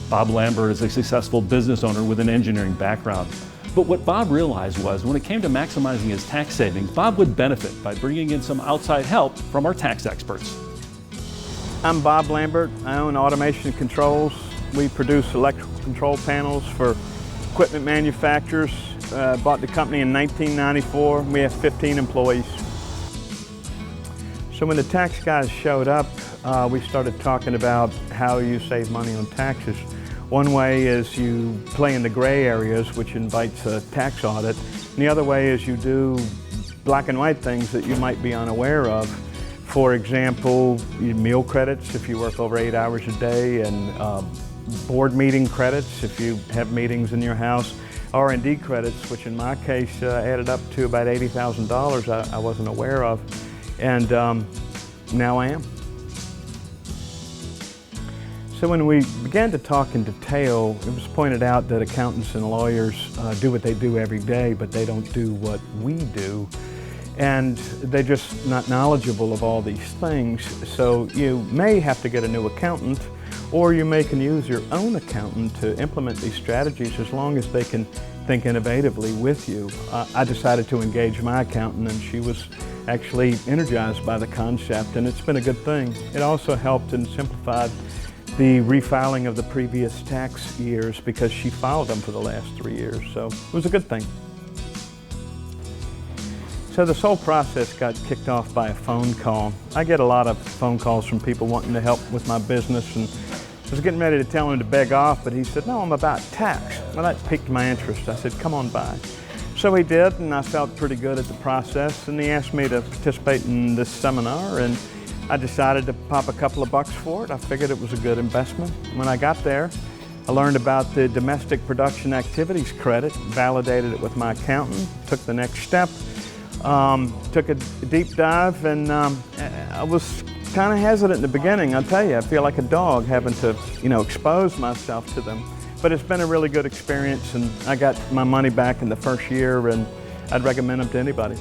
Bob Lambert is a successful business owner with an engineering background. But what Bob realized was when it came to maximizing his tax savings, Bob would benefit by bringing in some outside help from our tax experts. I'm Bob Lambert. I own Automation Controls. We produce electrical control panels for equipment manufacturers. Bought the company in 1994. We have 15 employees. So when the tax guys showed up, we started talking about how you save money on taxes. One way is you play in the gray areas, which invites a tax audit. And the other way is you do black and white things that you might be unaware of. For example, meal credits if you work over 8 hours a day, and board meeting credits if you have meetings in your house. R&D credits, which in my case added up to about $80,000 I wasn't aware of. And now I am. So when we began to talk in detail, it was pointed out that accountants and lawyers do what they do every day, but they don't do what we do. And they're just not knowledgeable of all these things. So you may have to get a new accountant, or you may can use your own accountant to implement these strategies as long as they can think innovatively with you. I decided to engage my accountant, and she was actually energized by the concept, and it's been a good thing. It also helped and simplified the refiling of the previous tax years because she filed them for the last 3 years, so it was a good thing. So this whole process got kicked off by a phone call. I get a lot of phone calls from people wanting to help with my business, and I was getting ready to tell him to beg off, but he said, "No, I'm about tax." Well, that piqued my interest. I said, "Come on by." So he did, and I felt pretty good at the process, and he asked me to participate in this seminar, and I decided to pop a couple of bucks for it. I figured it was a good investment. When I got there, I learned about the domestic production activities credit, validated it with my accountant, took the next step, took a deep dive, and I was kind of hesitant in the beginning. I'll tell you, I feel like a dog having to, expose myself to them. But it's been a really good experience, and I got my money back in the first year, and I'd recommend them to anybody.